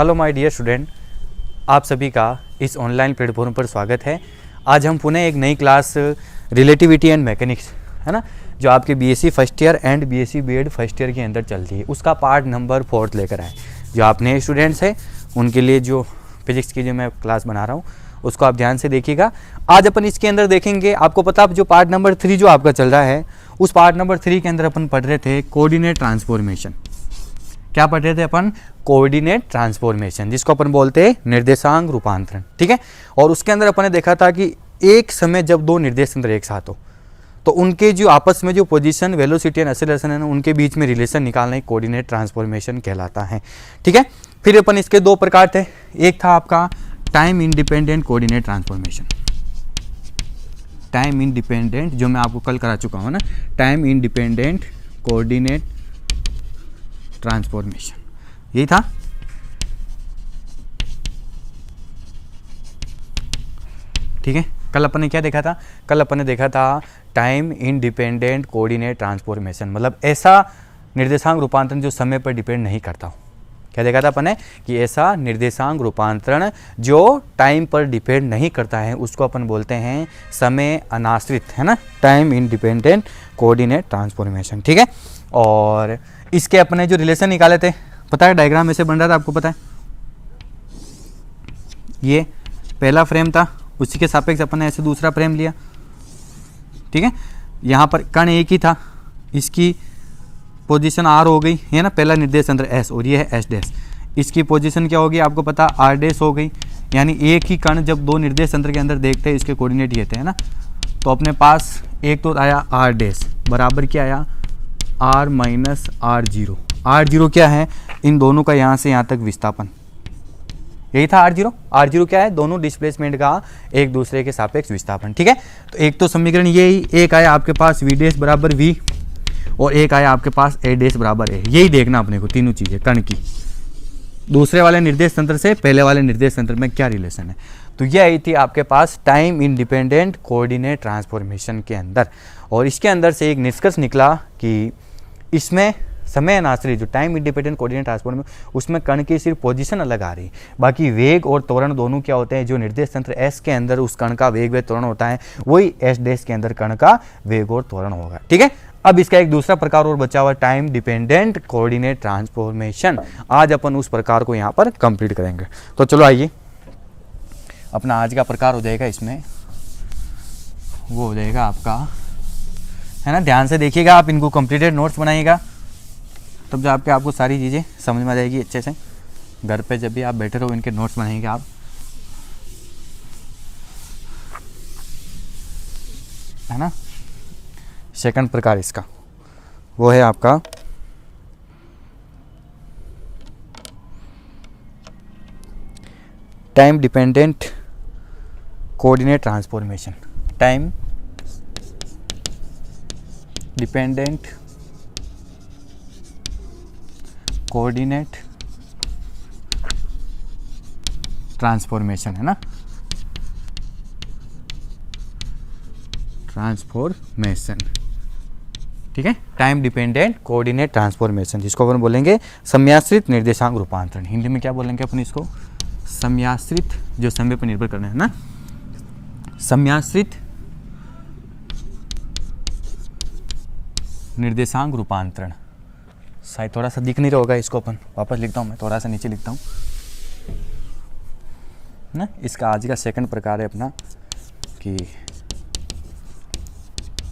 Hello my dear student, आप सभी का इस ऑनलाइन प्लेटफॉर्म पर स्वागत है। आज हम पुनः एक नई क्लास रिलेटिविटी एंड मैकेनिक्स, है ना, जो आपके BSc first year and BSc BEd first year के अंदर चलती है, उसका पार्ट नंबर 4 लेकर आए। जो आप नए स्टूडेंट्स हैं उनके लिए जो फिजिक्स की जो मैं क्लास बना रहा हूँ उसको आप ध्यान से देखिएगा। आज अपन इसके अंदर देखेंगे, आपको पता जो पार्ट नंबर 3 जो आपका चल रहा है, उस पार्ट नंबर 3 के अंदर अपन पढ़ रहे थे कोऑर्डिनेट ट्रांसफॉर्मेशन। क्या पढ़ रहे थे अपन? कोऑर्डिनेट ट्रांसफॉर्मेशन, जिसको अपन बोलते हैं निर्देशांक रूपांतरण। ठीक है। और उसके अंदर अपन ने देखा था कि एक समय जब दो निर्देश तंत्र एक साथ हो तो उनके जो आपस में जो पोजीशन, वेलोसिटी एंड एक्सेलरेशन है ना, उनके बीच में रिलेशन निकालना ही कोऑर्डिनेट ट्रांसफॉर्मेशन कहलाता है। ठीक है। फिर अपन इसके दो प्रकार थे। एक था आपका time independent coordinate transformation, time independent, जो मैं आपको कल करा चुका हूँ ना, टाइम इंडिपेंडेंट कोऑर्डिनेट ट्रांसफॉर्मेशन, यही था। ठीक है। कल अपन ने क्या देखा था? कल अपन ने देखा था टाइम इंडिपेंडेंट कोऑर्डिनेट ट्रांसफॉर्मेशन, मतलब ऐसा निर्देशांक रूपांतरण जो समय पर डिपेंड नहीं करता हो। क्या देखा था अपन ने? कि ऐसा निर्देशांक रूपांतरण जो टाइम पर डिपेंड नहीं करता है उसको अपन बोलते हैं समय अनाश्रित, है ना, टाइम इंडिपेंडेंट कोऑर्डिनेट ट्रांसफॉर्मेशन। ठीक है। और इसके अपने जो रिलेशन निकाले थे, पता है डायग्राम ऐसे बन रहा था, आपको पता है? ये पहला फ्रेम था, उसी के सापेक्ष अपन ने ऐसे दूसरा फ्रेम लिया। ठीक है। यहाँ पर कण एक ही था, इसकी पोजीशन आर हो गई, है ना, पहला निर्देश तंत्र एस, और ये है एस डैश। इसकी पोजीशन क्या होगी आपको पता? आर डैश हो गई। यानी एक ही कण जब दो निर्देश तंत्र के अंदर देखते हैं, इसके कोऑर्डिनेट ये थे, है ना, तो अपने पास एक तो आया आर डैश बराबर क्या आया? R minus R zero. R zero क्या है? इन दोनों का यहाँ से यहाँ तक विस्थापन, यही था आर जीरो। आर जीरो क्या है? दोनों डिस्प्लेसमेंट का एक दूसरे के सापेक्ष विस्थापन। ठीक है। तो एक तो समीकरण यही, एक आया आपके पास वी डैश बराबर वी, और एक आया आपके पास ए डैश बराबर ए। यही देखना अपने को, तीनों चीजें कण की, दूसरे वाले निर्देश तंत्र से पहले वाले निर्देश तंत्र में क्या रिलेशन है। तो यह आई थी आपके पास टाइम इंडिपेंडेंट कोऑर्डिनेट ट्रांसफॉर्मेशन के अंदर। और इसके अंदर से एक निष्कर्ष निकला कि इसमें समय अनाश्रित जो टाइम इंडिपेंडेंट कोऑर्डिनेट ट्रांसफॉर्मेशन, उसमें कण की सिर्फ पोजीशन अलग आ रही है, बाकी वेग और त्वरण दोनों क्या होते हैं? जो निर्देश तंत्र एस के अंदर उस कण का वेग व त्वरण होता है, वही एस डैश के अंदर कण का वेग और त्वरण होगा। ठीक है। अब इसका एक दूसरा प्रकार और बचा हुआ, टाइम डिपेंडेंट कोऑर्डिनेट ट्रांसफॉर्मेशन। आज अपन उस प्रकार को यहाँ पर कंप्लीट करेंगे। तो चलो आइए, अपना आज का प्रकार हो जाएगा इसमें, वो हो जाएगा आपका, है ना, ध्यान से देखिएगा आप, इनको कंप्लीटेड नोट्स बनाइएगा, तब जब आपको सारी चीज़ें समझ में आ जाएगी अच्छे से। घर पे जब भी आप बैठे रहो इनके नोट्स बनाएंगे आप, है ना। सेकंड प्रकार इसका वो है आपका time dependent coordinate transformation, time dependent coordinate transformation, है ना, ट्रांसफॉर्मेशन। ठीक है। टाइम डिपेंडेंट कोऑर्डिनेट ट्रांसफॉर्मेशन, जिसको अपन बोलेंगे समयाश्रित निर्देशांक रूपांतरण। हिंदी में क्या बोलेंगे अपन इसको? समयाश्रित, जो समय पर निर्भर करना है ना, समयाश्रित निर्देशांक रूपांतरण। शायद थोड़ा सा दिख नहीं रहा होगा, इसको अपन वापस लिखता हूँ, मैं थोड़ा सा नीचे लिखता हूँ ना। इसका आज का सेकंड प्रकार है अपना कि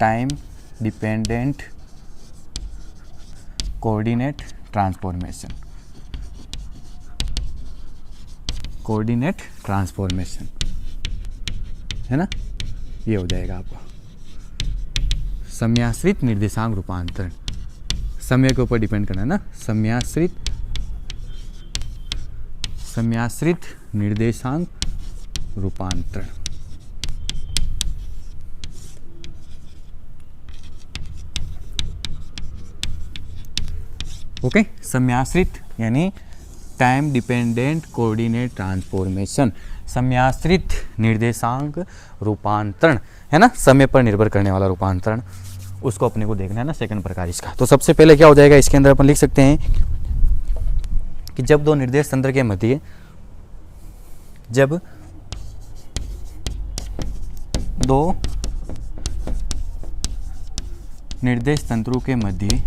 time dependent coordinate transformation, coordinate transformation, है ना, ये हो जाएगा आपका समयाश्रित निर्देशांक रूपांतरण। समय के ऊपर डिपेंड करना है ना, समयाश्रित निर्देशांक रूपांतरण। ओके। समयाश्रित यानी टाइम डिपेंडेंट कोऑर्डिनेट ट्रांसफॉर्मेशन, समयाश्रित निर्देशांक रूपांतरण, है ना, समय पर निर्भर करने वाला रूपांतरण। उसको अपने को देखना है ना, सेकंड प्रकार इसका। तो सबसे पहले क्या हो जाएगा, इसके अंदर अपन लिख सकते हैं कि जब दो निर्देश तंत्र के मध्य, जब दो निर्देश तंत्रों के मध्य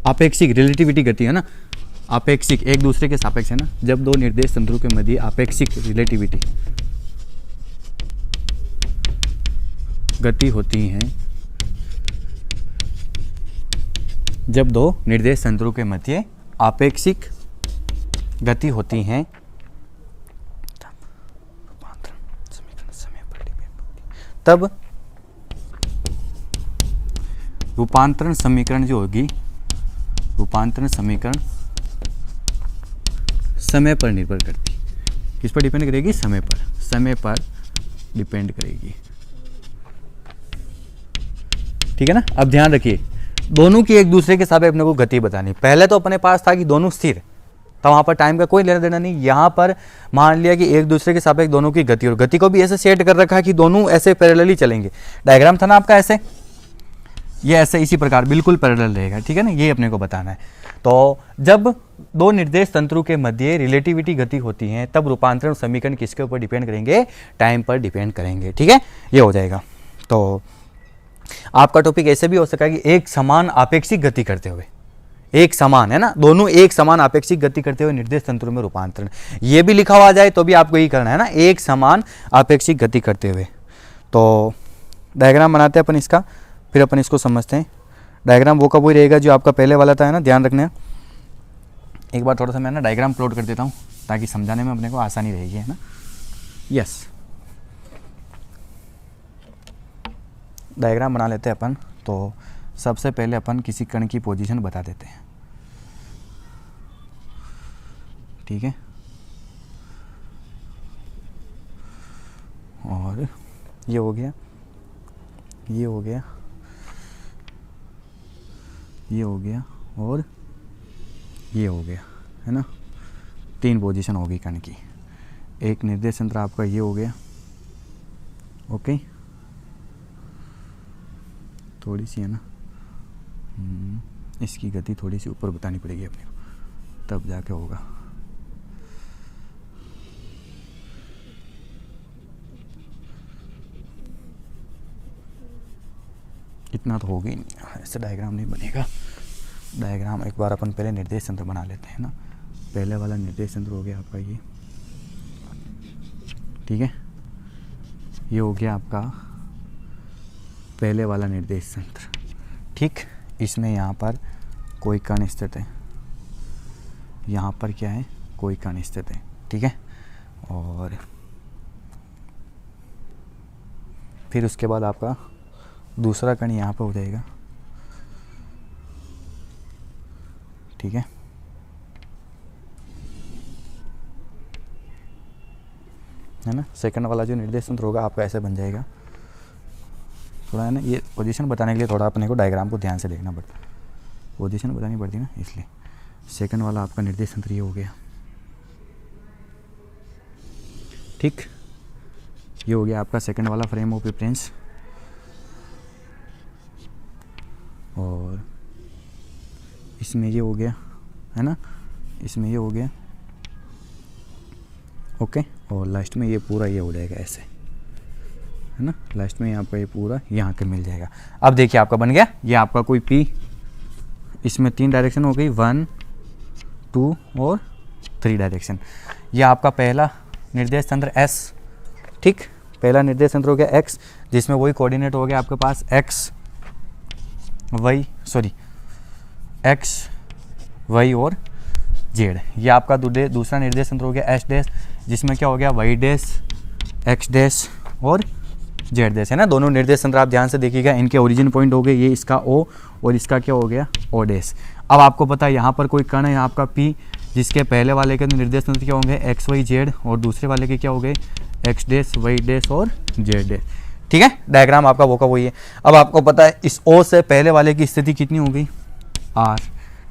आपेक्षिक रिलेटिविटी गति है ना, आपेक्षिक एक दूसरे के सापेक्ष है ना, जब दो निर्देश तंत्रों के मध्य आपेक्षिक रिलेटिविटी गति होती है, जब दो निर्देश तंत्रों के मध्य आपेक्षिक गति होती है तब रूपांतरण समीकरण जो होगी, रूपांतरण समीकरण समय पर निर्भर करती, किस पर डिपेंड करेगी, समय पर डिपेंड करेगी। ठीक है ना। अब ध्यान रखिए, दोनों की एक दूसरे के साथ अपने को गति बतानी। पहले तो अपने पास था कि दोनों स्थिर, तो वहां पर टाइम का कोई लेना देना नहीं। यहां पर मान लिया कि एक दूसरे के सापेक्ष दोनों की गति, और गति को भी ऐसे सेट कर रखा है कि दोनों ऐसे पैरेलली चलेंगे। डायग्राम था ना आपका ऐसे, ये ऐसे इसी प्रकार बिल्कुल पैरेलल रहेगा। ठीक है ना, ये अपने को बताना है। तो जब दो निर्देश तंत्रों के मध्य रिलेटिविटी गति होती है तब रूपांतरण समीकरण किसके ऊपर डिपेंड करेंगे, टाइम पर डिपेंड करेंगे। ठीक है, ये हो जाएगा। तो आपका टॉपिक ऐसे भी हो सका कि एक समान आपेक्षिक गति करते हुए, एक समान है ना, दोनों एक समान आपेक्षिक गति करते हुए निर्देश तंत्रों में रूपांतरण, ये भी लिखा हुआ जाए तो भी आपको यही करना है ना, एक समान आपेक्षिक गति करते हुए। तो डायग्राम बनाते हैं अपन इसका, फिर अपन इसको समझते हैं। डायग्राम वो का वही रहेगा जो आपका पहले वाला था, है ना, ध्यान रखना। एक बार थोड़ा सा मैं ना डायग्राम प्लॉट कर देता हूँ ताकि समझाने में अपने को आसानी रहेगी, है ना। यस, डायग्राम बना लेते हैं अपन। तो सबसे पहले अपन किसी कण की पोजीशन बता देते हैं। ठीक है, और ये हो गया, ये हो गया, ये हो गया, और ये हो गया, है ना। तीन पोजीशन होगी कण की। एक निर्देश तंत्र आपका ये हो गया, ओके, थोड़ी सी है ना, इसकी गति थोड़ी सी ऊपर बतानी पड़ेगी अपने को, तब जाके होगा। इतना तो होगा ही नहीं, ऐसे डायग्राम नहीं बनेगा। डायग्राम एक बार अपन पहले निर्देश तंत्र बना लेते हैं ना। पहले वाला निर्देश तंत्र हो गया आपका ये, ठीक है, ये हो गया आपका पहले वाला निर्देश तंत्र। ठीक, इसमें यहाँ पर कोई कण स्थित है, यहाँ पर क्या है, कोई कण स्थित है। ठीक है, और फिर उसके बाद आपका दूसरा कण यहाँ पर हो जाएगा। ठीक है ना। सेकंड वाला जो निर्देश तंत्र होगा आपका ऐसे बन जाएगा। थोड़ा है ना, ये पोजीशन बताने के लिए थोड़ा अपने को डायग्राम को ध्यान से देखना पड़ता, पोजीशन बतानी पड़ती है ना, इसलिए। सेकंड वाला आपका निर्देश तंत्र ये हो गया। ठीक, ये हो गया आपका सेकंड वाला फ्रेम ऑफ रेफरेंस, और इसमें ये हो गया, है ना, इसमें ये हो गया, ओके। और लास्ट में ये पूरा ये हो जाएगा ऐसे, है ना, लास्ट में आपका ये पूरा यहाँ के मिल जाएगा। अब देखिए आपका बन गया, ये आपका कोई पी, इसमें 3 डायरेक्शन हो गई, 1, 2 और 3 डायरेक्शन। ये आपका पहला निर्देश तंत्र एस। ठीक, पहला निर्देश तंत्र हो गया एक्स, जिसमें वही कोऑर्डिनेट हो गया आपके पास एक्स वाई और जेड। ये आपका दूसरा निर्देश तंत्र हो गया एच डैश, जिसमें क्या हो गया वाई डैश, एक्स डैश और जेड डैश, है ना। दोनों निर्देश तंत्र आप ध्यान से देखिएगा, इनके ओरिजिन पॉइंट हो गए, ये इसका ओ और इसका क्या हो गया ओ डैश। अब आपको पता है यहाँ पर कोई कण है आपका पी, जिसके पहले वाले के निर्देश तंत्र क्या होंगे एक्स वाई जेड, और दूसरे वाले के क्या हो गए एक्स डैश वाई डैश और जेड डैश। ठीक है, डायग्राम आपका वो का वही है। अब आपको पता है इस ओ से पहले वाले की स्थिति कितनी हो गई आर।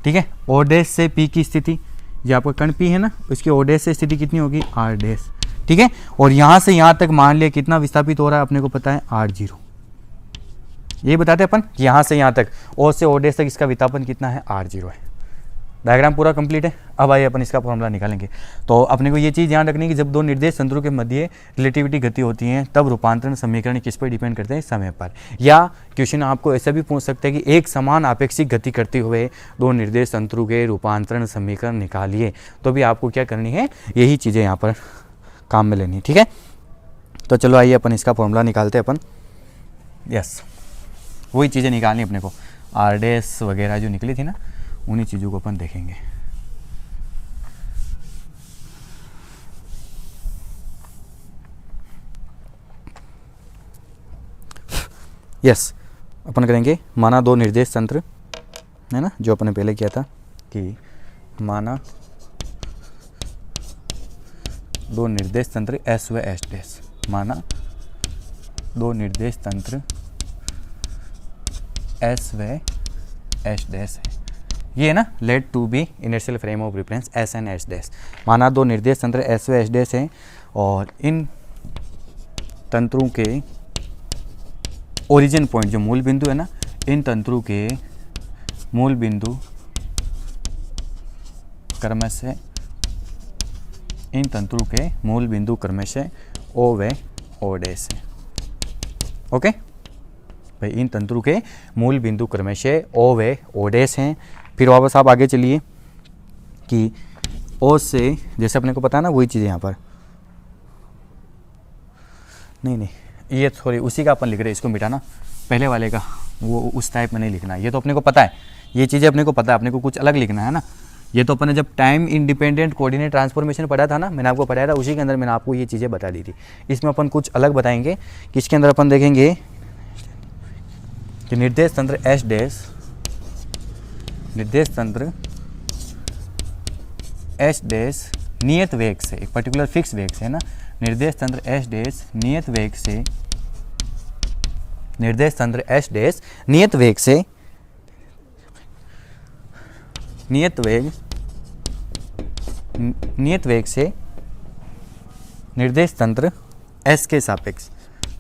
ठीक है, ओ डैश से पी की स्थिति, ये आपका कण पी है ना, उसकी ओ डैश से स्थिति कितनी होगी आर डैश। ठीक है, और यहाँ से यहाँ तक मान लिया कितना विस्थापित हो रहा है अपने को पता है R0, ये बताते अपन यहाँ से यहाँ तक ओ से ओ डैश तक इसका विस्थापन कितना है, r0 है। डायग्राम पूरा कंप्लीट है। अब आइए अपन इसका फॉर्मूला निकालेंगे। तो अपने को ये चीज़ ध्यान रखनी है कि जब दो निर्देश तंत्रों के मध्य रिलेटिविटी गति होती है तब रूपांतरण समीकरण किस पर डिपेंड करते हैं, समय पर। या क्वेश्चन आपको ऐसा भी पूछ सकते हैं कि एक समान आपेक्षिक गति करते हुए दो निर्देश तंत्रों के रूपांतरण समीकरण निकालिए, तो भी आपको क्या करनी है, यही चीज़ें यहाँ पर काम में लेनी है। ठीक है, तो चलो आइए अपन इसका फॉर्मूला निकालते हैं अपन। यस, वही चीज़ें निकालनी अपने को, आर डैश वगैरह जो निकली थी ना, उन्हीं चीज़ों को अपन देखेंगे। यस, अपन करेंगे माना दो निर्देश तंत्र है ना, जो अपन ने पहले किया था कि माना दो निर्देश तंत्र एस व एस डैश, माना दो निर्देश तंत्र एस व एस डैश है। ये है ना, let to be inertial frame of reference S and S dash. माना दो निर्देश तंत्र एस व एस डैश हैं और इन तंत्रों के ओरिजिन पॉइंट जो मूल बिंदु है ना, इन तंत्रों के मूल बिंदु क्रमशः इन तंत्रों के मूल बिंदु क्रमशः ओ व ओ डैश है। ओके भाई, इन तंत्रों के मूल बिंदु क्रमशः ओ व ओ डैश हैं। फिर वापस आप आगे चलिए कि ओ से, जैसे अपने को पता है ना, वही चीज़ यहाँ पर नहीं, ये सॉरी उसी का अपन लिख रहे हैं, इसको मिटाना, पहले वाले का वो उस टाइप में नहीं लिखना। ये तो अपने को पता है, ये चीज़ें अपने को पता है, अपने को कुछ अलग लिखना है ना। ये तो अपन ने जब टाइम इंडिपेंडेंट कोऑर्डिनेट ट्रांसफॉर्मेशन पढ़ा था ना, मैंने आपको पढ़ाया था, उसी के अंदर मैंने आपको ये चीज़ें बता दी थी। इसमें अपन कुछ अलग बताएंगे कि इसके अंदर अपन देखेंगे कि निर्देश तंत्र एस डैश, निर्देश तंत्र एस डैश नियत वेग से, एक पर्टिकुलर फिक्स वेग से है ना, निर्देश तंत्र एस डैश नियत वेग से, निर्देश तंत्र एस डैश नियत वेग से, नियत वेग से निर्देश तंत्र एस के सापेक्ष,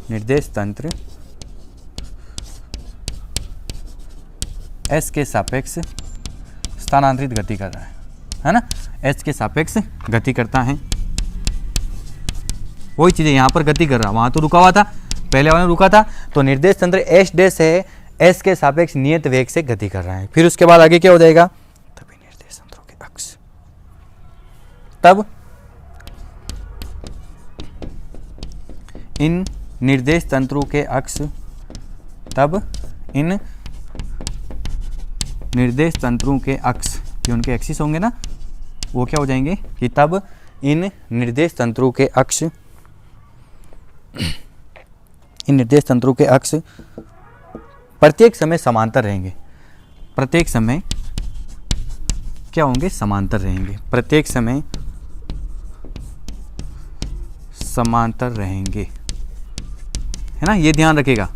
निर्देश तंत्र एस के सापेक्ष स्थानांतरित गति कर रहा है ना, एस के सापेक्ष गति करता है। वही चीज़ें यहाँ पर गति कर रहा, वहाँ तो रुका हुआ था, पहले वाला रुका था, तो निर्देश तंत्र एस डैश है, एस के सापेक्ष नियत वेग से गति कर रहा है। फिर उसके बाद आगे क्या हो जाएगा, तभी निर्देश तंत्रों के अक्ष, तब इन निर्देश तंत्रों के अक्ष, तब इन निर्देश तंत्रों के अक्ष, जो उनके एक्सिस होंगे ना, वो क्या हो जाएंगे कि तब इन निर्देश तंत्रों के अक्ष, इन निर्देश तंत्रों के अक्ष प्रत्येक समय समांतर रहेंगे। प्रत्येक समय क्या होंगे, समांतर रहेंगे। प्रत्येक समय समांतर रहेंगे, है ना। ये ध्यान रखेगा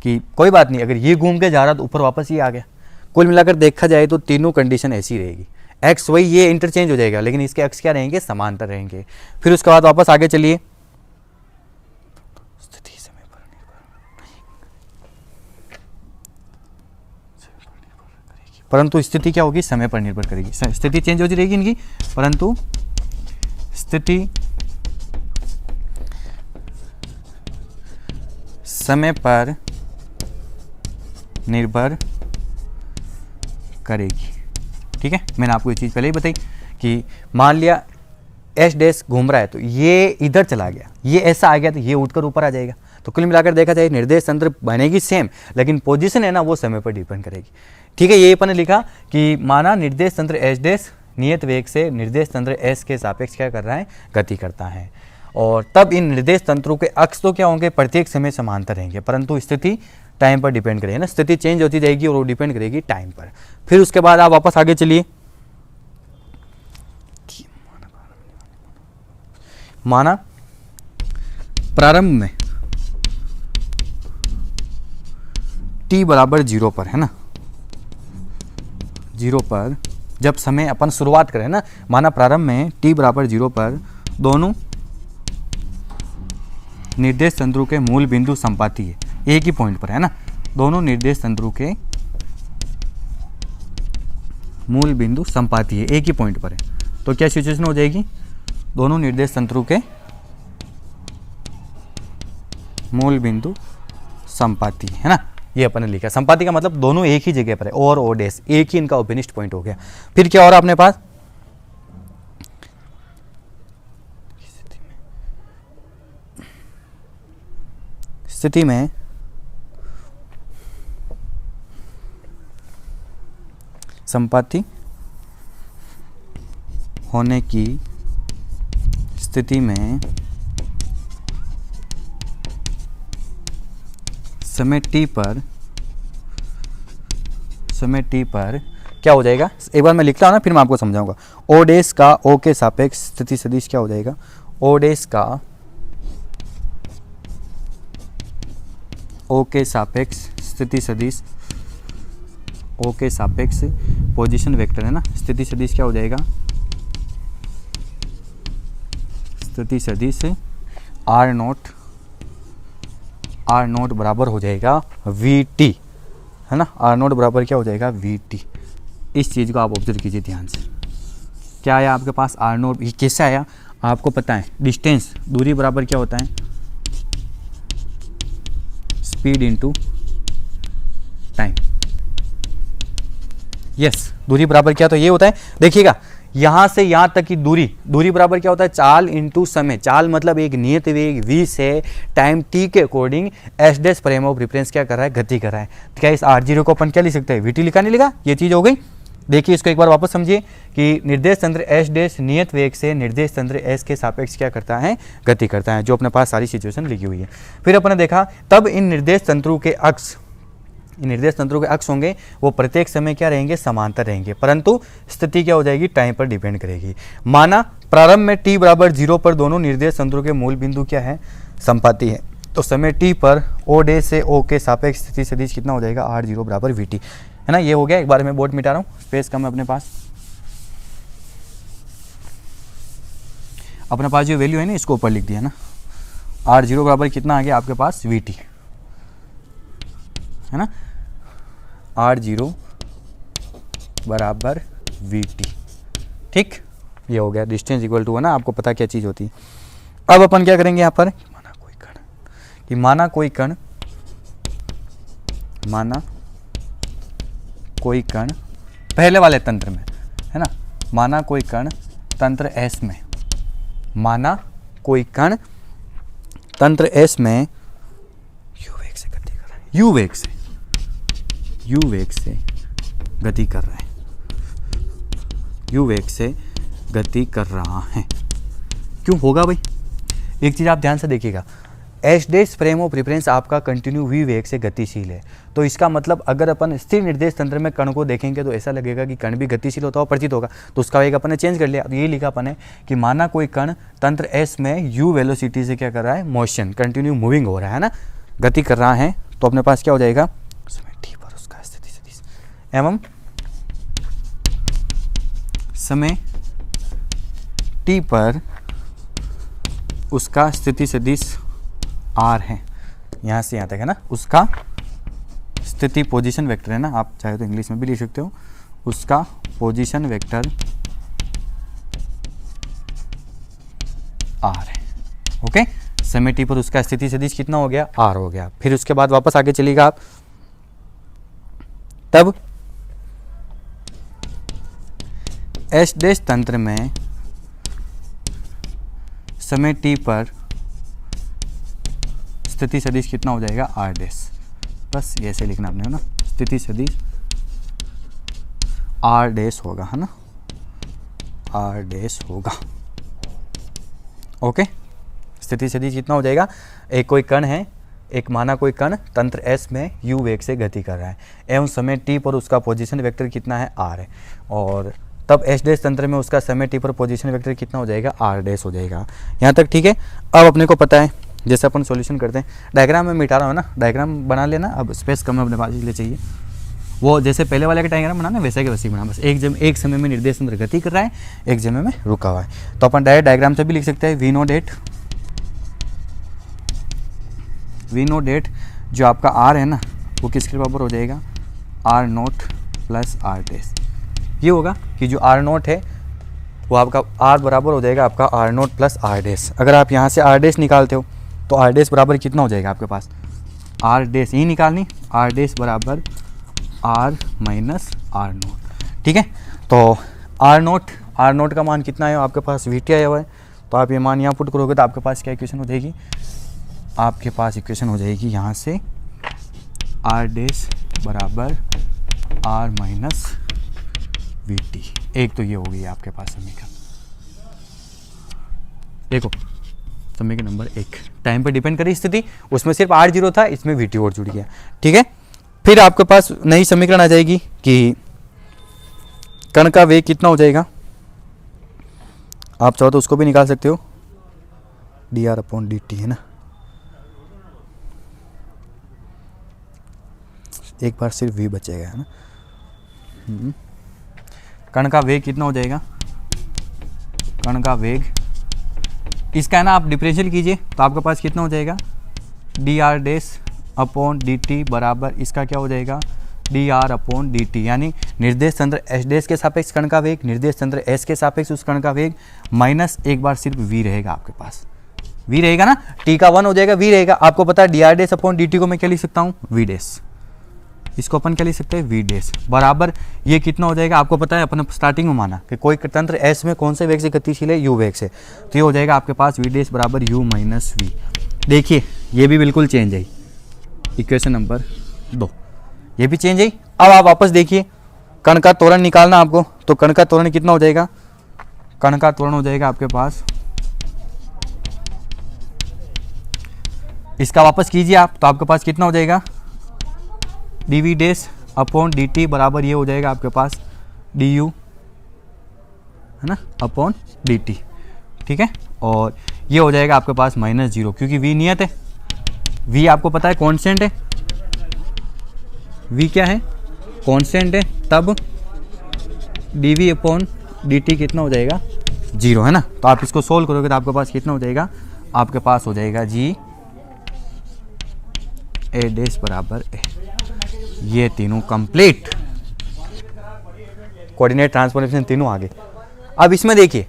कि कोई बात नहीं, अगर ये घूम के जा रहा तो ऊपर वापस ये आ गया। कुल मिलाकर देखा जाए तो तीनों कंडीशन ऐसी रहेगी, एक्स वही ये इंटरचेंज हो जाएगा, लेकिन इसके एक्स क्या रहेंगे, समांतर रहेंगे। फिर उसके बाद वापस आगे चलिए, स्थिति समय पर निर्भर, परंतु स्थिति क्या होगी, समय पर निर्भर करेगी। स्थिति चेंज होती रहेगी इनकी, परंतु स्थिति समय पर निर्भर करेगी। ठीक है, मैंने आपको ये चीज़ पहले ही बताई कि मान लिया एस डैश घूम रहा है तो ये इधर चला गया, ये ऐसा आ गया तो ये उठकर ऊपर आ जाएगा। तो कुल मिलाकर देखा जाए निर्देश तंत्र बनेगी सेम, लेकिन पोजीशन है ना वो समय पर डिपेंड करेगी। ठीक है, ये अपन ने लिखा कि माना निर्देश तंत्र एस डैश नियत वेग से निर्देश तंत्र एस के सापेक्ष क्या कर रहा है, गति करता है। और तब इन निर्देश तंत्रों के अक्ष तो क्या होंगे, प्रत्येक समय समांतर रहेंगे, परंतु स्थिति टाइम पर डिपेंड करेगी ना, स्थिति चेंज होती जाएगी और वो डिपेंड करेगी टाइम पर। फिर उसके बाद आप वापस आगे चलिए, माना प्रारंभ में t बराबर 0 पर, है ना, 0 पर जब समय अपन शुरुआत करें ना, माना प्रारंभ में t बराबर 0 पर दोनों निर्देश तंत्रों के मूल बिंदु संपाती है, एक ही पॉइंट पर, है ना, दोनों निर्देश तंतु के मूल बिंदु संपाती है, एक ही पॉइंट पर है, तो क्या सिचुएशन हो जाएगी, दोनों निर्देश तंतु के मूल बिंदु संपाती है ना, ये अपन ने लिखा। संपाती का मतलब दोनों एक ही जगह पर है, और ओ डैश एक ही इनका ओपेनिस्ट पॉइंट हो गया। फिर क्या हो रहा है अपने पास, स्थिति में संपाती होने की स्थिति में समय t पर क्या हो जाएगा, एक बार मैं लिखता हूँ ना फिर मैं आपको समझाऊंगा। ओ डैश का ओ के सापेक्ष स्थिति सदिश क्या हो जाएगा, ओ डैश का ओ के सापेक्ष स्थिति सदिश, ओ के सापेक्ष पोजीशन वेक्टर है ना, स्थिति सदिश क्या हो जाएगा, स्थिति सदिश आर नोट बराबर हो जाएगा वी टी है ना, आर नोट बराबर क्या हो जाएगा वी टी। इस चीज़ को आप ऑब्जर्व कीजिए ध्यान से, क्या आया आपके पास आर नोट, ये कैसे आया आपको पता है, डिस्टेंस दूरी बराबर क्या होता है, स्पीड इनटू टाइम। यस, दूरी बराबर क्या, तो ये होता है, देखिएगा यहाँ से यहाँ तक की दूरी बराबर क्या होता है, चाल इंटू समय। चाल मतलब एक नियत वेग v से टाइम t के according S dash frame of reference क्या कर रहा है, गति कर रहा है। तो क्या इस r0 को अपन क्या लिख सकते हैं, vt लिखा नहीं लिखा, ये चीज़ हो गई। देखिए इसको एक बार वापस समझिए कि निर्देश तंत्र एस डैश नियत वेग से निर्देश तंत्र एस के सापेक्ष क्या करता है, गति करता है, जो अपने पास सारी सिचुएशन लिखी हुई है। फिर अपन ने देखा तब इन निर्देश तंत्रों के अक्ष होंगे वो प्रत्येक समय क्या रहेंगे, समांतर रहेंगे, परंतु स्थिति क्या हो जाएगी, टाइम पर डिपेंड करेगी। माना प्रारंभ में t बराबर 0 पर दोनों निर्देश तंत्रों के मूल बिंदु क्या है, संपाती है, तो समय t पर o डे से o के सापेक्ष स्थिति सदिश कितना हो जाएगा, r0 बराबर vt है ना। ये हो गया, एक बार मैं बोर्ड मिटा रहा हूँ, स्पेस कम है अपने पास जो वैल्यू है ना इसको ऊपर लिख दिया ना, r0 बराबर कितना आ गया आपके पास vt है ना, r0 बराबर vt, ठीक, ये हो गया। डिस्टेंस इक्वल टू है ना, आपको पता क्या चीज़ होती है। अब अपन क्या करेंगे यहाँ पर, माना कोई कण पहले वाले तंत्र में है ना, माना कोई कण तंत्र S में, माना कोई कण तंत्र S में u वेग से गति कर रहा है, u वेग से गति कर रहा है, u वेग से गति कर रहा है। क्यों होगा भाई, एक चीज़ आप ध्यान से देखिएगा, S dash frame of reference आपका कंटिन्यू v वेग से गतिशील है, तो इसका मतलब अगर अपन स्थिर निर्देश तंत्र में कण को देखेंगे तो ऐसा लगेगा कि कण भी गतिशील होता है, प्रतीत होगा, तो उसका वेग अपन ने चेंज कर लिया। तो ये लिखा अपन ने कि माना कोई कण तंत्र s में u वेलोसिटी से क्या कर रहा है, मोशन कंटिन्यू मूविंग हो रहा है ना, गति कर रहा है, तो अपने पास क्या हो जाएगा, समय t पर उसका स्थिति सदिश एवं समय t पर उसका स्थिति सदिश r है, यहाँ से यहाँ तक है ना, उसका स्थिति पोजीशन वेक्टर है ना, आप चाहे तो इंग्लिश में भी लिख सकते हो, उसका पोजीशन वेक्टर r है। ओके, समय t पर उसका स्थिति सदिश कितना हो गया, r हो गया। फिर उसके बाद वापस आगे चलिएगा आप, तब एस डैश तंत्र में समय t पर स्थिति सदिश कितना हो जाएगा, r डैश, बस ऐसे लिखना आपने है ना, स्थिति सदिश r डैश होगा है ना, r डैश होगा। ओके, स्थिति सदिश कितना हो जाएगा, एक कोई कण है, एक माना कोई कण तंत्र S में u वेग से गति कर रहा है एवं समय t पर उसका पोजीशन वेक्टर कितना है, r है, और तब एस डैश तंत्र में उसका समय t पर पोजीशन वेक्टर कितना हो जाएगा, r डैश हो जाएगा। यहाँ तक ठीक है। अब अपने को पता है, जैसे अपन सॉल्यूशन करते हैं, डायग्राम में मिटा रहा हूँ ना, डायग्राम बना लेना, अब स्पेस कम है अपने पास इसलिए चाहिए, वो जैसे पहले वाले का डायग्राम बनाना वैसे के वैसे ही बना, बस एक समय में निर्देश तंत्र गति कर रहा है, एक समय में रुका हुआ है, तो अपन डायरेक्ट डायग्राम से भी लिख सकते हैं, वी नो डेट जो आपका r है ना, वो किसके बराबर हो जाएगा, R naught plus R dash. ये होगा कि जो आर नोट है वो आपका आर बराबर हो जाएगा आपका R naught plus R dash. अगर आप यहाँ से आर डैश निकालते हो तो आर डैश बराबर कितना हो जाएगा आपके पास, आर डैश ही निकालनी, आर डैश बराबर आर माइनस आर नोट। ठीक है, तो आर नोट का मान कितना है आपके पास, वी टी आया हुआ है, तो आप ये मान यहाँ पुट करोगे तो आपके पास क्या इक्वेशन हो जाएगी, आपके पास इक्वेशन हो जाएगी यहाँ से आर डैश बराबर आर माइनस वी टी। एक तो ये हो गई आपके पास समीकरण। देखो समीकरण नंबर 1, टाइम पर डिपेंड करी स्थिति, उसमें सिर्फ आर जीरो था, इसमें वी टी और जुड़ गया। ठीक है, फिर आपके पास नई समीकरण आ जाएगी कि कण का वेग कितना हो जाएगा, आप चाहो तो उसको भी निकाल सकते हो, D R upon D T, है ना। एक बार सिर्फ वी बचेगा, है ना। कण का वेग कितना हो जाएगा, कण का वेग, इसका है ना आप डिफरेंशियल कीजिए तो आपके पास कितना हो जाएगा, D R dash upon D T बराबर इसका क्या हो जाएगा, D R upon D T, यानी निर्देश तंत्र एस डैश के सापेक्ष कण का वेग, निर्देश तंत्र एस के सापेक्ष उस कण का वेग, माइनस एक बार सिर्फ वी रहेगा आपके पास, वी रहेगा ना, टी का 1 हो जाएगा, वी रहेगा। आपको पता है D R dash upon D T को मैं क्या लिख सकता हूँ, वी डैश, इसको अपन क्या लिख सकते हैं, वी डैश बराबर ये कितना हो जाएगा, आपको पता है अपन स्टार्टिंग में माना कि कोई तंत्र एस में कौन से वेग से गतिशील है, यू वेग से, तो ये हो जाएगा आपके पास वी डैश बराबर यू माइनस वी। देखिए ये भी बिल्कुल चेंज है, इक्वेशन नंबर 2 ये भी चेंज है। अब आप वापस देखिए, कण का त्वरण निकालना आपको, तो कण का त्वरण कितना हो जाएगा, कण का त्वरण हो जाएगा आपके पास, इसका वापस कीजिए आप तो आपके पास कितना हो जाएगा, D V dash upon D T बराबर ये हो जाएगा आपके पास डी यू, है ना, अपॉन डी टी। ठीक है, और ये हो जाएगा आपके पास माइनस 0, क्योंकि वी नियत है, वी आपको पता है कांस्टेंट है, वी क्या है, कांस्टेंट है, तब D V upon D T कितना हो जाएगा, 0, है ना। तो आप इसको सोल्व करोगे तो आपके पास कितना हो जाएगा, आपके पास हो जाएगा जी ए डैश बराबर ए। ये तीनों कंप्लीट कोऑर्डिनेट ट्रांसफॉर्मेशन तीनों आगे। अब इसमें देखिए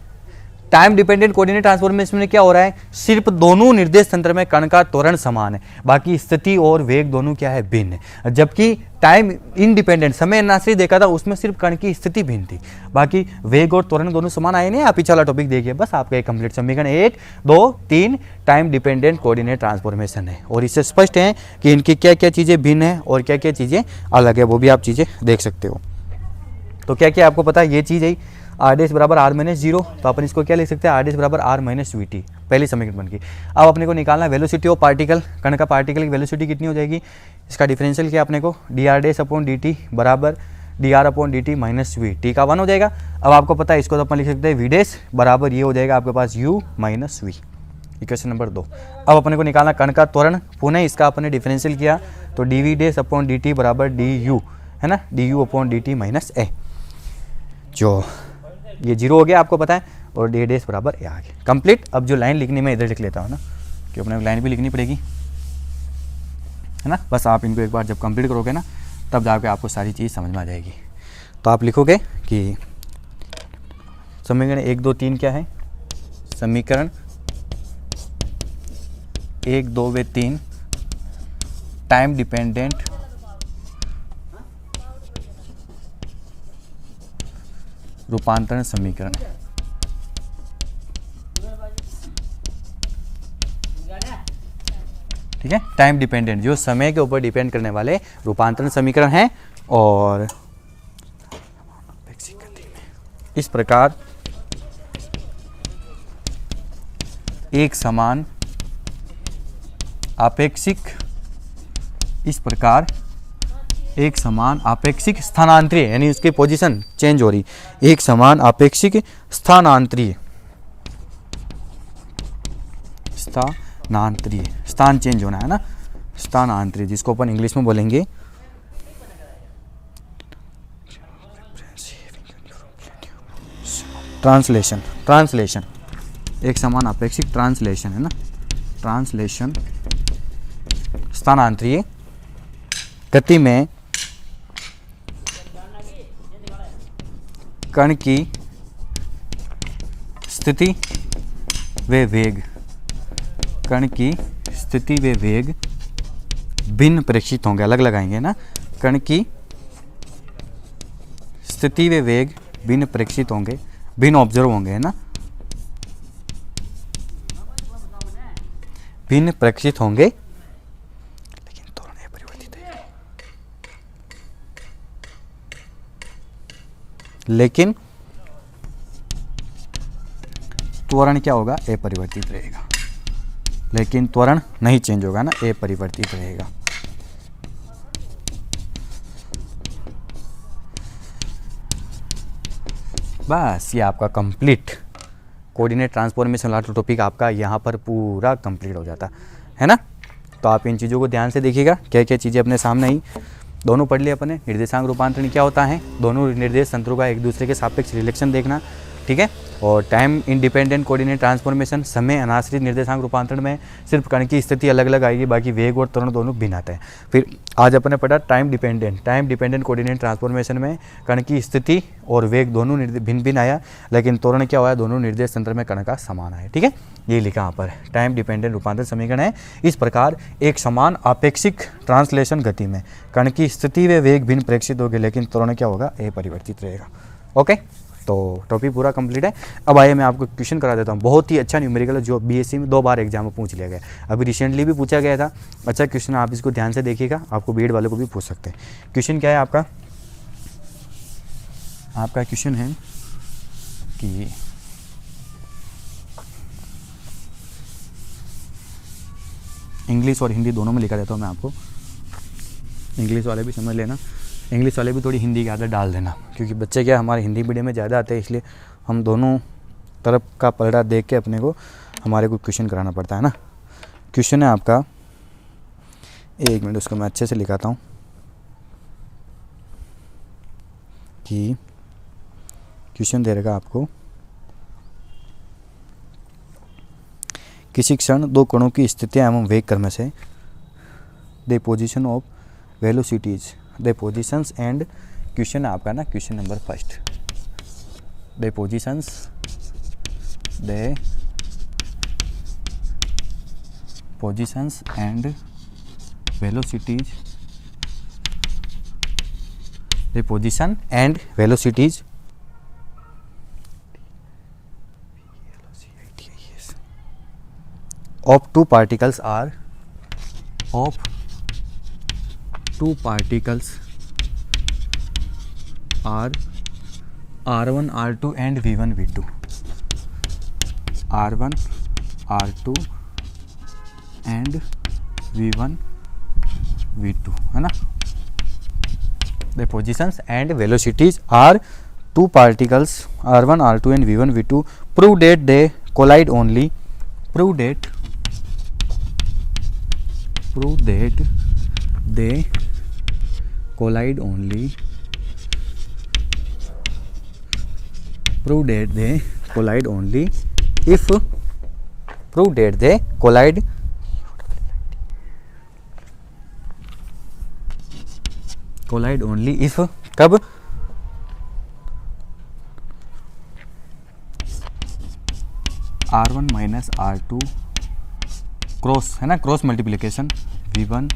टाइम डिपेंडेंट कोऑर्डिनेट ट्रांसफॉर्मेशन में क्या हो रहा है, सिर्फ दोनों निर्देश तंत्र में कण का त्वरण समान है, बाकी स्थिति और वेग दोनों क्या है, भिन्न है। जबकि टाइम इंडिपेंडेंट समय नाश्रित देखा था, उसमें सिर्फ कण की स्थिति भिन्न थी, बाकी वेग और त्वरण दोनों समान आए नहीं। आप पीछे वाला टॉपिक देखिए, बस आपका एक कंप्लीट समीकरण 1, 2, 3 टाइम डिपेंडेंट कोऑर्डिनेट ट्रांसफॉर्मेशन है, और इससे स्पष्ट है कि इनकी क्या क्या चीज़ें भिन्न है और क्या क्या चीज़ें अलग है, वो भी आप चीज़ें देख सकते हो। तो क्या क्या आपको पता है, ये चीज़ है आर डैश बराबर आर माइनस 0, तो अपन इसको क्या लिख सकते हैं, आर डैश बराबर आर माइनस वी टी, पहली समीकरण बन गई। अब अपने को निकालना वेलोसिटी ऑफ पार्टिकल, कण का पार्टिकल की वेलोसिटी कितनी हो जाएगी, इसका डिफरेंशियल किया अपने को, D R dash upon D T बराबर D R upon D T minus V, T का 1 हो जाएगा। अब आपको पता है इसको तो अपन लिख सकते हैं वी डैश बराबर ये हो जाएगा आपके पास U minus V, equation number 2। अब अपने को निकालना कण का त्वरण, पुनः इसका अपने डिफरेंशियल किया तो D V dash upon D T बराबर डी यू, है ना, D U upon D T minus A, जो ये 0 हो गया आपको पता है, और डी डैश बराबर ए आ गया कंप्लीट। अब जो लाइन लिखनी मैं इधर लिख लेता हूँ ना, कि अपने लाइन भी लिखनी पड़ेगी, है ना। बस आप इनको एक बार जब कंप्लीट करोगे ना, तब जाके आपको सारी चीज़ समझ में आ जाएगी। तो आप लिखोगे कि समीकरण 1, 2, 3 क्या है, समीकरण 1, 2 व 3 टाइम डिपेंडेंट रूपांतरण समीकरण। ठीक है, टाइम डिपेंडेंट जो समय के ऊपर डिपेंड करने वाले रूपांतरण समीकरण हैं। और इस प्रकार एक समान आपेक्षिक, इस प्रकार एक समान आपेक्षिक स्थानांतरीय, यानी उसकी पोजीशन चेंज हो रही, एक समान आपेक्षिक स्थानांतरीय, स्थानांतरीय स्थान चेंज होना है ना, स्थानांतरीय जिसको अपन इंग्लिश में बोलेंगे ट्रांसलेशन, ट्रांसलेशन, एक समान अपेक्षिक ट्रांसलेशन है ना, ट्रांसलेशन स्थानांतरीय गति में कण की स्थिति व वेग, कण की स्थिति व वेग भिन्न प्रेक्षित होंगे। अलग लगाएंगे ना, कण की स्थिति व वेग भिन्न प्रेक्षित होंगे, भिन्न ऑब्जर्व होंगे, है ना, भिन्न प्रेक्षित होंगे, लेकिन त्वरण अपरिवर्तित है, लेकिन त्वरण क्या होगा, अपरिवर्तित रहेगा। लेकिन त्वरण नहीं चेंज होगा ना, अपरिवर्तित रहेगा। बस ये आपका कंप्लीट कोऑर्डिनेट ट्रांसफॉर्मेशन वाला टॉपिक आपका यहाँ पर पूरा कंप्लीट हो जाता है ना। तो आप इन चीज़ों को ध्यान से देखिएगा, क्या क्या चीज़ें अपने सामने ही दोनों पढ़ लिए अपने। निर्देशांक रूपांतरण क्या होता है, दोनों निर्देश तंत्रों का एक दूसरे के सापेक्ष रिलेशन देखना, ठीक है। और टाइम इंडिपेंडेंट कोऑर्डिनेट ट्रांसफॉर्मेशन, समय अनाश्रित निर्देशांक रूपांतरण में सिर्फ कण की स्थिति अलग अलग आएगी, बाकी वेग और त्वरण दोनों भिन्न आते हैं। फिर आज अपने पढ़ा टाइम डिपेंडेंट कोऑर्डिनेट ट्रांसफॉर्मेशन में कण की स्थिति और वेग दोनों भिन्न भिन्न आया, लेकिन त्वरण क्या हुआ, दोनों निर्देश तंत्र में कण का समान आया, ठीक है। ये लिखा यहाँ पर टाइम डिपेंडेंट रूपांतरण समीकरण है। इस प्रकार एक समान आपेक्षिक ट्रांसलेशन गति में कण की स्थिति व वेग भिन्न प्रेक्षित होगी, लेकिन त्वरण क्या होगा, अपरिवर्तित रहेगा। ओके, तो टॉपिक पूरा कंप्लीट है। अब आइए मैं आपको क्वेश्चन करा देता हूँ, बहुत ही अच्छा न्यूमेरिकल है, जो बीएससी में 2 बार एग्जाम में पूछ लिया गया, अभी रिसेंटली भी पूछा गया था। अच्छा क्वेश्चन, आप इसको ध्यान से देखिएगा, आपको बीएड वाले को भी पूछ सकते हैं। क्वेश्चन क्या है आपका क्वेश्चन है कि इंग्लिश और हिंदी दोनों में लिखा देता हूँ मैं आपको, इंग्लिश वाले भी समझ लेना, इंग्लिश वाले भी थोड़ी हिंदी की आदत डाल देना, क्योंकि बच्चे क्या हमारे हिंदी मीडियम में ज़्यादा आते हैं, इसलिए हम दोनों तरफ का पलड़ा देख के अपने को हमारे को क्वेश्चन कराना पड़ता है ना। क्वेश्चन है आपका, 1 मिनट उसको मैं अच्छे से लिखाता हूँ कि क्वेश्चन दे रहेगा आपको, किसी क्षण 2 कणों की स्थितियाँ एवं वेग क्रम से the position of velocities, the positions and, question है आपका ना, question number 1, the positions, the positions and velocities, the position and velocities of 2 particles are R1 R2 and V1 V2, R1 R2 and V1 V2, है ना। The positions and velocities are 2 particles R1 R2 and V1 V2, prove that they collide only, prove that they collide only, prove that they collide only if, prove that they collide only if, कब, R1 minus R2 cross, है ना, cross multiplication V1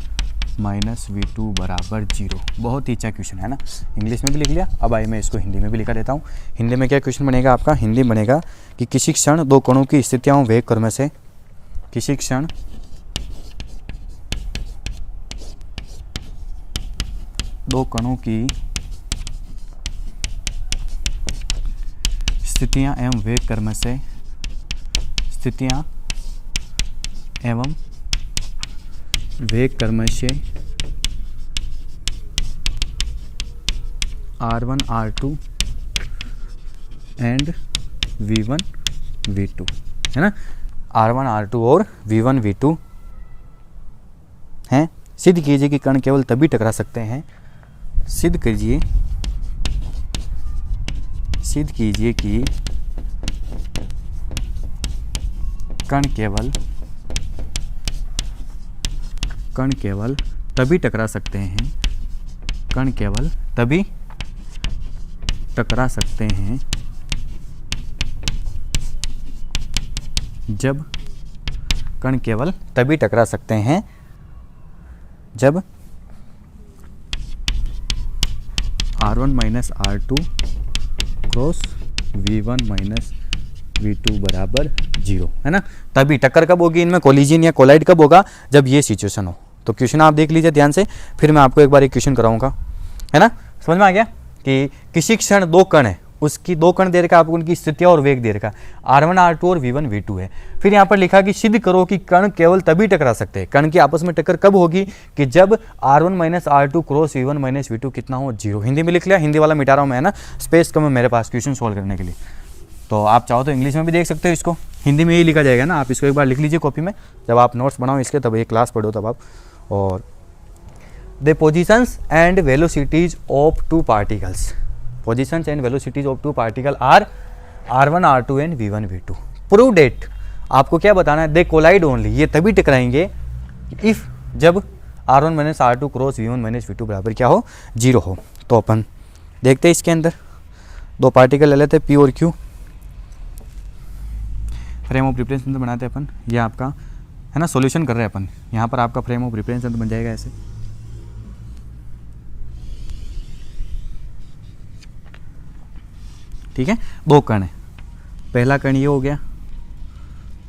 minus V2 बराबर 0। बहुत ही अच्छा question है ना, English में भी लिख लिया। अब आइए मैं इसको हिंदी में भी लिखा देता हूँ। हिंदी में क्या क्वेश्चन बनेगा आपका, हिंदी बनेगा कि किसी क्षण 2 कणों की स्थितियाँ वेग क्रम से, किसी क्षण 2 कणों की स्थितियाँ एवं वेग क्रम से, स्थितियाँ एवं वेग क्रम से R1 R2 and V1 V2, है ना, R1 R2 और V1 V2 हैं। सिद्ध कीजिए कि कण केवल तभी टकरा सकते हैं, सिद्ध कीजिए कि कण केवल तभी टकरा सकते हैं कण केवल तभी टकरा सकते हैं जब कण केवल तभी टकरा सकते हैं जब R1 minus R2 cross V1 minus V2 बराबर 0, है ना। तभी टक्कर कब होगी इनमें, कोलिजन या कोलाइड कब होगा, जब ये सिचुएशन हो। तो क्वेश्चन आप देख लीजिए ध्यान से, फिर मैं आपको एक बार एक क्वेश्चन कराऊंगा, है ना। समझ में आ गया कि किसी क्षण दो कण है, उसकी दो कण दे रखा है आपको, उनकी स्थितियाँ और वेग दे रखा है, R1 R2 और V1 V2 है। फिर यहाँ पर लिखा कि सिद्ध करो कि कण केवल तभी टकरा सकते हैं, कण की आपस में टक्कर कब होगी कि जब R1 minus R2 cross V1 minus V2 कितना हो, 0। हिंदी में लिख लिया, हिंदी वाला मिटा रहा हूँ मैं, है ना, स्पेस कम है मेरे पास क्वेश्चन सॉल्व करने के लिए। तो आप चाहो तो इंग्लिश में भी देख सकते हो, इसको हिंदी में यही लिखा जाएगा ना, आप इसको एक बार लिख लीजिए कॉपी में, जब आप नोट्स बनाओ इसके, तब ये क्लास पढ़ो तब आप। और the positions and velocities of two particles, positions and velocities of two particle are R1 R2 and V1 V2। Prove that, आपको क्या बताना है, दे कोलाइड ओनली, ये तभी टकराएंगे इफ जब R1 minus R2 cross V1 minus V2 बराबर क्या हो, 0 हो। तो अपन देखते हैं इसके अंदर दो पार्टिकल ले लेते हैं P और Q, फ्रेम ऑफ रेफरेंस बनाते हैं अपन, ये आपका है ना, सॉल्यूशन कर रहे हैं अपन। यहाँ पर आपका फ्रेम ऑफ रेफरेंस बन जाएगा ऐसे, ठीक है। दो कण है, पहला कण ये हो गया,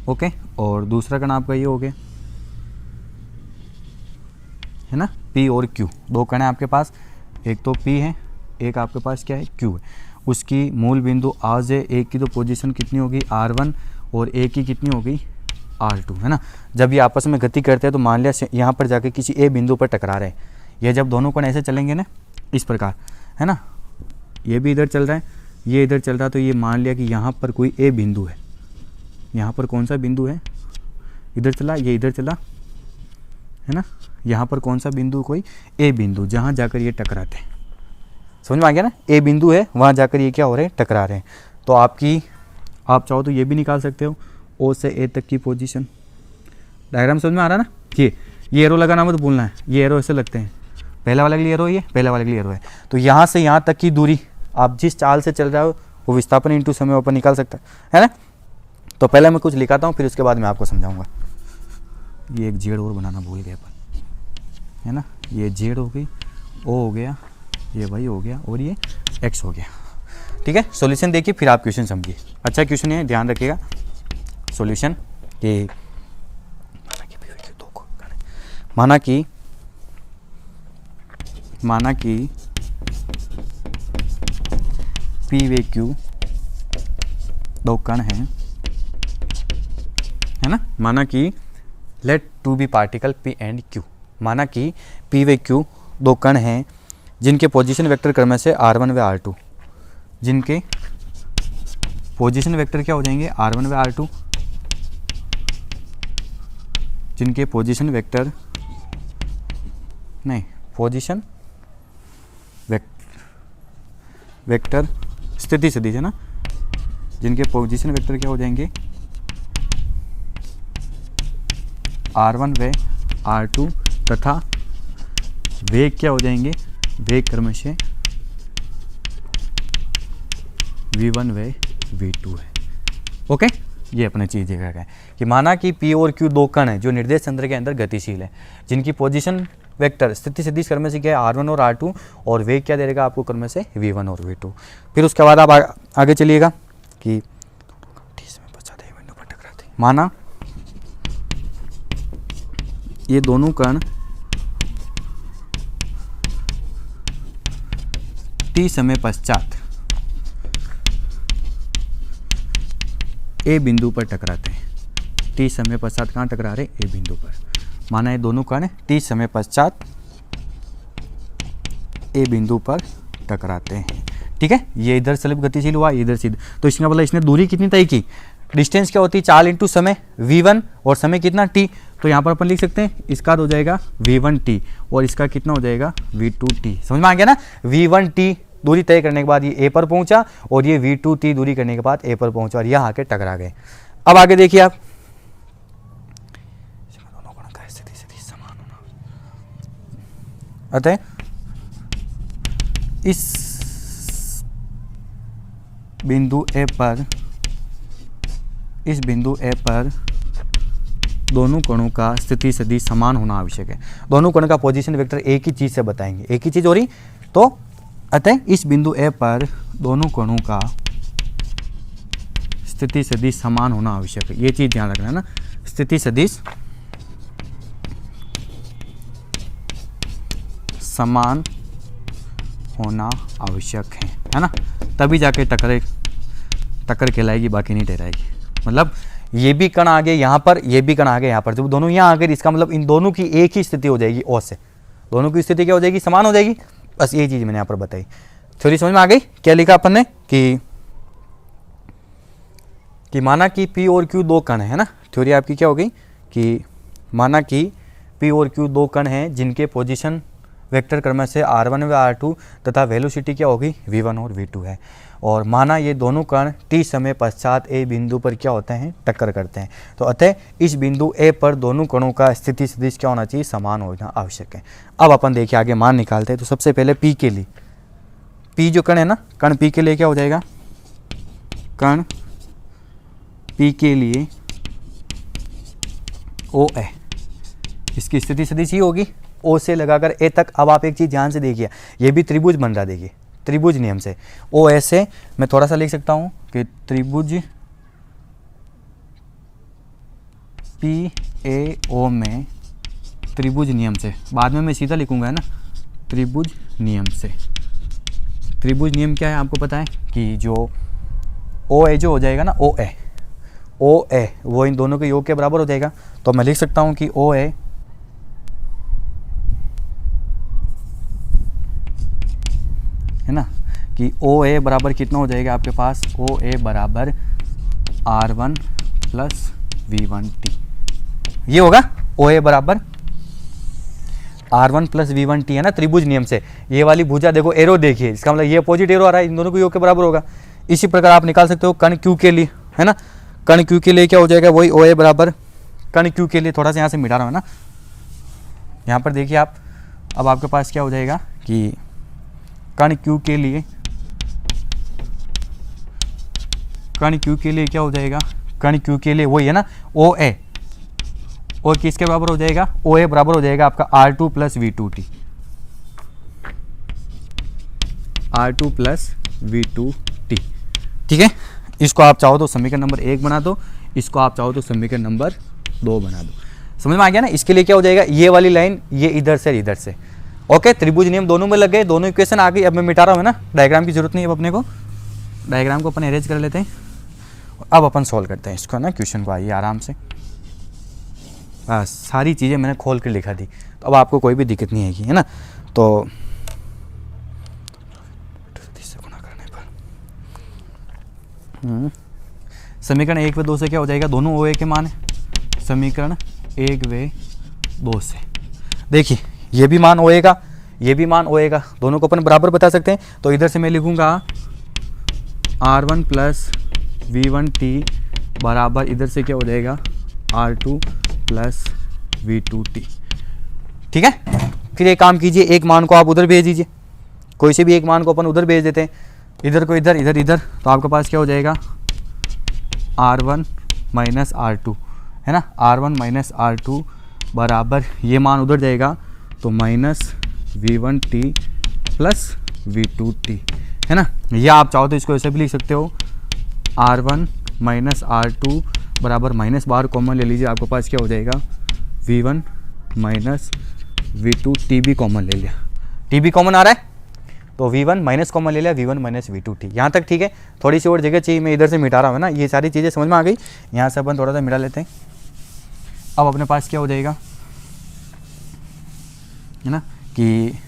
ओके, और दूसरा कण आपका ये हो गया, है ना, P और Q। दो कण है आपके पास, एक तो P है, एक आपके पास क्या है, Q है। उसकी मूल बिंदु आज है, एक की तो पोजीशन कितनी होगी R1 और एक की कितनी होगी R2, है ना। जब ये आपस में गति करते हैं तो मान लिया यहाँ पर जाके किसी ए बिंदु पर टकरा रहे हैं, ये जब दोनों कण ऐसे चलेंगे ना इस प्रकार, है ना, ये भी इधर चल रहा है, ये इधर चल रहा है, तो ये मान लिया कि यहाँ पर कोई ए बिंदु है, यहाँ पर कौन सा बिंदु है, इधर चला, ये इधर चला, है ना, यहाँ पर कौन सा बिंदु, कोई ए बिंदु, जहाँ जाकर ये टकराते हैं। समझ में आ गया ना, ए बिंदु है, वहाँ जाकर ये क्या हो रहे हैं, टकरा रहे हैं। तो आप चाहो तो ये भी निकाल सकते हो, ओ से ए तक की पोजीशन। डायग्राम समझ में आ रहा है ना, ये एरो लगाना मत भूलना है, ये एरो ऐसे लगते हैं, पहला वाले के लिए एरो, ये पहला वाले के लिए एरो है। तो यहाँ से यहाँ तक की दूरी आप जिस चाल से चल रहे हो वो विस्थापन इंटू समय ऊपर निकाल सकता है ना। तो पहले मैं कुछ लिखाता हूँ, फिर उसके बाद मैं आपको समझाऊंगा। ये एक जेड और बनाना भूल गए अपन, है ना, ये जेड हो गई, ओ हो गया, ये वाई हो गया, और ये एक्स हो गया, ठीक है। सॉल्यूशन देखिए, फिर आप क्वेश्चन समझिए। अच्छा क्वेश्चन है, ध्यान रखिएगा। सॉल्यूशन कि माना कि P व Q दो कण हैं, है ना। माना कि let to be particle P and Q, माना कि P व Q दो कण हैं जिनके पोजीशन वेक्टर क्रम से R1 व R2, जिनके पोजीशन वेक्टर क्या हो जाएंगे, R1 व R2, जिनके पोजीशन वेक्टर नहीं, पोजीशन वेक्टर स्थिति सदिश, है ना, जिनके पोजीशन वेक्टर क्या हो जाएंगे, R1 व R2 तथा वेग क्या हो जाएंगे, वेग क्रम से V1 व V2 है। ओके, ये अपने चीज देखा गया कि माना कि P और Q दो कण है जो निर्देश तंत्र के अंदर गतिशील है, जिनकी पोजीशन वेक्टर स्थिति सदिश क्रम से क्या है, R1 और R2, और वेग क्या दे देगा आपको क्रम से V1 और V2। फिर उसके बाद आप आगे चलिएगा कि माना ये दोनों कण T समय पश्चात ए बिंदु पर टकराते हैं। T समय पश्चात कहाँ टकरा रहे, ए बिंदु पर। माना ये दोनों कण T समय पश्चात ए बिंदु पर टकराते हैं, ठीक है। ये इधर स्लिप गतिशील हुआ, इधर सीधा, तो इसका मतलब इसने दूरी कितनी तय की, डिस्टेंस क्या होती है, चाल इंटू समय V1, और समय कितना T। तो यहाँ पर अपन लिख सकते हैं इसका हो जाएगा V1T और इसका कितना हो जाएगा V2T। समझ में आ गया ना, V1T दूरी तय करने के बाद ये A पर पहुंचा, और ये V2T दूरी करने के बाद A पर पहुंचा, और यहाँ आके टकरा गए। अब आगे देखिए आप, अतः इस बिंदु ए पर दोनों कणों का स्थिति सदिश समान होना आवश्यक है। दोनों कणों का पोजीशन वेक्टर एक ही चीज से बताएंगे, एक ही चीज हो रही, तो अतः इस बिंदु ए पर दोनों कणों का स्थिति सदिश समान होना आवश्यक है। ये चीज ध्यान रखना है ना, स्थिति सदिश समान होना आवश्यक है ना, तभी जाके टक्कर कहलाएगी, बाकी नहीं ठहराएगी। मतलब ये भी कण आगे यहाँ पर, ये भी कण आगे यहाँ पर, जब दोनों यहाँ आ गए इसका मतलब इन दोनों की एक ही स्थिति हो जाएगी, ओ से दोनों की स्थिति क्या हो जाएगी, समान हो जाएगी। बस ये चीज़ मैंने यहाँ पर बताई। थ्योरी समझ में आ गई? क्या लिखा अपन ने कि माना कि P और Q दो कण है ना, थ्योरी आपकी क्या हो गई कि माना कि P और Q दो कण हैं जिनके पोजीशन वेक्टर क्रम से R1 व R2 तथा वेलोसिटी क्या होगी, V1 और V2 है। और माना ये दोनों कण t समय पश्चात A बिंदु पर क्या होते हैं, टक्कर करते हैं। तो अतः इस बिंदु A पर दोनों कणों का स्थिति सदिश क्या होना चाहिए, समान होना आवश्यक है। अब अपन देखिए आगे मान निकालते हैं। तो सबसे पहले P के लिए, P जो कण है ना, कण P के लिए क्या हो जाएगा, कण P के लिए OA, इसकी स्थिति सदिश ही होगी O से लगाकर A तक। अब आप एक चीज़ ध्यान से देखिए, ये भी त्रिभुज बन रहा, देखिए त्रिभुज नियम से ओ ऐसे मैं थोड़ा सा लिख सकता हूं कि त्रिभुज PAO में त्रिभुज नियम से, बाद में मैं सीधा लिखूंगा है ना, त्रिभुज नियम से। त्रिभुज नियम क्या है आपको पता है कि जो OA जो हो जाएगा ना, OA वो इन दोनों के योग के बराबर हो जाएगा। तो मैं लिख सकता हूं कि OA है ना, कि OA बराबर कितना हो जाएगा आपके पास, OA बराबर R1 प्लस V1T। ये होगा OA बराबर R1 प्लस V1T है ना, त्रिभुज नियम से। ये वाली भुजा देखो, एरो देखिए, इसका मतलब ये अपोजिट एरो आ रहा है, इन दोनों को योग के बराबर होगा। इसी प्रकार आप निकाल सकते हो कण Q के लिए, है ना, कण Q के लिए क्या हो जाएगा, वही OA बराबर कण Q के लिए, थोड़ा सा यहाँ से मिटा रहा हूँ ना, यहाँ पर देखिए आप। अब आपके पास क्या हो जाएगा कि कण Q के लिए, कण Q के लिए क्या हो जाएगा, कण Q के लिए वही है ना OA, और किसके बराबर हो जाएगा, OA बराबर हो जाएगा आपका R2 plus V2T, R2 plus V2T। ठीक है, इसको आप चाहो तो समीकरण नंबर 1 बना दो, इसको आप चाहो तो समीकरण नंबर 2 बना दो। समझ में आ गया ना? इसके लिए क्या हो जाएगा, ये वाली लाइन ये इधर से इधर से, ओके। त्रिभुज नियम दोनों में लग गए, दोनों इक्वेशन आ गई। अब मैं मिटा रहा हूँ ना, डायग्राम की जरूरत नहीं है अब अपने को, डायग्राम को अपन अरेंज कर लेते हैं। अब अपन सॉल्व करते हैं इसको ना, क्वेश्चन को आइए आराम से। बस सारी चीज़ें मैंने खोल कर लिखा दी, तो अब आपको कोई भी दिक्कत नहीं आएगी, है ना। तो समीकरण 1 व 2 से क्या हो जाएगा, दोनों OA के मान है। समीकरण 1 व 2 से देखिए, ये भी मान OA का, ये भी मान OA का, दोनों को अपन बराबर बता सकते हैं। तो इधर से मैं लिखूंगा R1 प्लस V1T बराबर, इधर से क्या हो जाएगा R2 प्लस V2T। ठीक है, फिर एक काम कीजिए, एक मान को आप उधर भेज दीजिए, कोई से भी एक मान को अपन उधर भेज देते हैं, इधर को इधर, इधर इधर, तो आपके पास क्या हो जाएगा R1 माइनस R2, है ना, R1 माइनस R2 बराबर, ये मान उधर जाएगा तो माइनस V1T प्लस V2T, है ना। या आप चाहो तो इसको ऐसे भी लिख सकते हो, R1 माइनस R2 बराबर, माइनस बाहर कॉमन ले लीजिए, आपके पास क्या हो जाएगा V1 माइनस V2T भी कॉमन ले लिया, T भी कॉमन आ रहा है तो V1 माइनस कॉमन ले लिया, V1 माइनस V2T। यहाँ तक ठीक है, थोड़ी सी और जगह चाहिए, मैं इधर से मिटा रहा हूँ ना, ये सारी चीज़ें समझ में आ गई। यहाँ से अपन थोड़ा सा मिटा लेते हैं। अब अपने पास क्या हो जाएगा, है ना, कि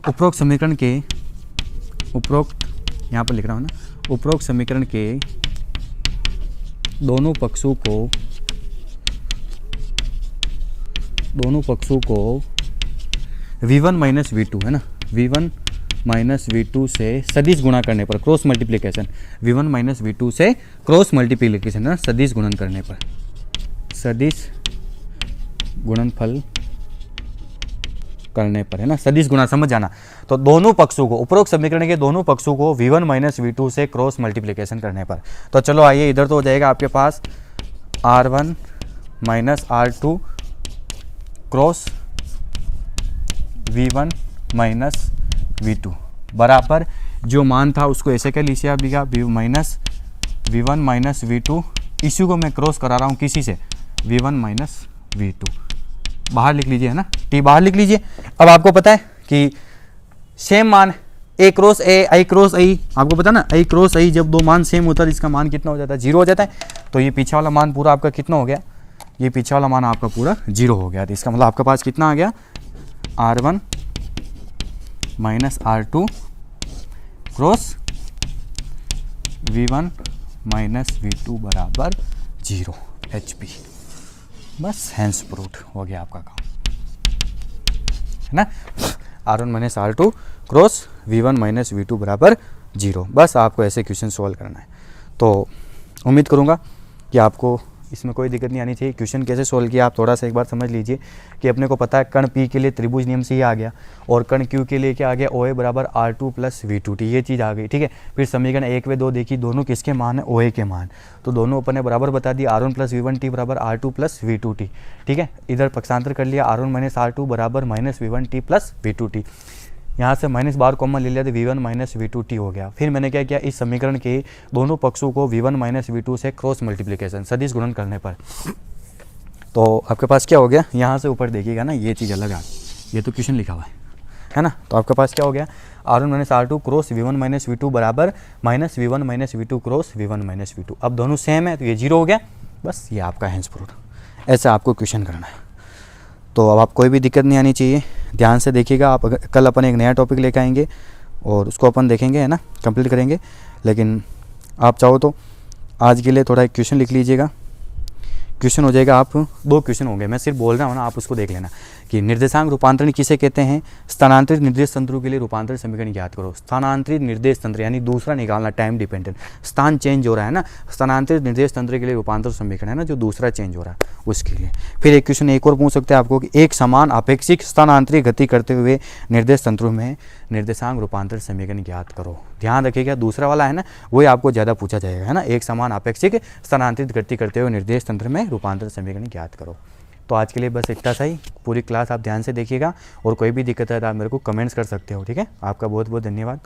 उपरोक्त समीकरण के, उपरोक्त यहाँ पर लिख रहा हूँ ना, उपरोक्त समीकरण के दोनों पक्षों को V1 माइनस V2, है ना, V1 माइनस V2 से सदिश गुणा करने पर, cross multiplication, V1 minus V2 से क्रॉस मल्टीप्लिकेशन, है ना, सदिश गुणन करने पर, सदिश गुणनफल करने पर, है ना, सदिश गुणा, समझ जाना। तो दोनों पक्षों को, उपरोक्त समीकरण के दोनों पक्षों को v1 माइनस v2 से क्रॉस मल्टीप्लिकेशन करने पर। तो चलो आइए, इधर तो हो जाएगा आपके पास r1 minus r2 cross v1 minus v2 बराबर, जो मान था उसको ऐसे क्या लीजिए आप, लिखा v1 माइनस v2, इसी को मैं क्रॉस करा रहा हूँ किसी से, v1 माइनस v2 बाहर लिख लीजिए, है ना, t बाहर लिख लीजिए। अब आपको पता है कि सेम मान a cross a, i cross i, आपको पता ना, i क्रॉस i जब दो मान सेम होता है इसका मान कितना हो जाता है, 0 हो जाता है। तो ये पीछे वाला मान पूरा आपका कितना हो गया, ये पीछे वाला मान आपका पूरा 0 हो गया। तो इसका मतलब आपके पास कितना आ गया, r1 minus r2 cross v1 minus v2 बराबर 0 HP। बस हैंस प्रूव्ड हो गया आपका काम, है ना। r1 minus r2 cross v1 minus v2 बराबर 0। बस आपको ऐसे क्वेश्चन सॉल्व करना है। तो उम्मीद करूँगा कि आपको इसमें कोई दिक्कत नहीं आनी चाहिए। क्वेश्चन कैसे सोल्व किया आप थोड़ा सा एक बार समझ लीजिए कि अपने को पता है कण P के लिए त्रिभुज नियम से ही आ गया, और कण Q के लिए क्या आ गया, OA बराबर R2 प्लस V2T, ये चीज़ आ गई, ठीक है। फिर समीकरण 1 व 2 देखी, दोनों किसके मान है, OA के मान, तो दोनों अपन ने बराबर बता दिया, R1 प्लस V1T बराबर R2 प्लस V2T, ठीक है। इधर पक्षांतर कर लिया, R1 माइनस R2 बराबर माइनस V1T प्लस V2T, यहाँ से माइनस बार कॉमन ले लिया तो v1 माइनस v2t हो गया। फिर मैंने क्या किया, इस समीकरण के दोनों पक्षों को v1 माइनस v2 से क्रॉस मल्टीप्लिकेशन, सदिश गुणन करने पर, तो आपके पास क्या हो गया, यहाँ से ऊपर देखिएगा ना, ये चीज़ अलग आ, ये तो क्वेश्चन लिखा हुआ है ना। तो आपके पास क्या हो गया, R1 minus R2 cross v1 minus v2 बराबर minus v1 minus v2 cross v1 minus v2। अब दोनों सेम है तो ये 0 हो गया। बस ये आपका हैंस प्रूव्ड, ऐसा आपको क्वेश्चन करना है। तो अब आप कोई भी दिक्कत नहीं आनी चाहिए, ध्यान से देखिएगा। आप कल अपन एक नया टॉपिक लेकर आएंगे और उसको अपन देखेंगे, है ना, कंप्लीट करेंगे। लेकिन आप चाहो तो आज के लिए थोड़ा एक क्वेश्चन लिख लीजिएगा, क्वेश्चन हो जाएगा, आप 2 क्वेश्चन होंगे, मैं सिर्फ बोल रहा हूँ ना, आप उसको देख लेना कि निर्देशांक रूपांतरण किसे कहते हैं, स्थानांतरित निर्देश तंत्रों के लिए रूपांतरण समीकरण याद करो। स्थानांतरित निर्देश तंत्र यानी दूसरा निकालना, टाइम डिपेंडेंट, स्थान चेंज हो रहा है ना, स्थानांतरित निर्देश तंत्र के लिए रूपांतरण समीकरण है ना, जो दूसरा चेंज हो रहा है उसके लिए। फिर एक क्वेश्चन एक और पूछ सकते हैं आपको कि एक समान अपेक्षिक स्थानांतरित गति करते हुए निर्देश तंत्रों में निर्देशांक रूपांतरण समीकरण याद करो। ध्यान रखिएगा, दूसरा वाला है ना, वही आपको ज़्यादा पूछा जाएगा, है ना, एक समान अपेक्षिक स्थानांतरित गति करते हुए निर्देश तंत्र में रूपांतरण समीकरण याद करो। तो आज के लिए बस इतना सा ही, पूरी क्लास आप ध्यान से देखिएगा, और कोई भी दिक्कत है तो आप मेरे को कमेंट्स कर सकते हो, ठीक है। आपका बहुत बहुत धन्यवाद।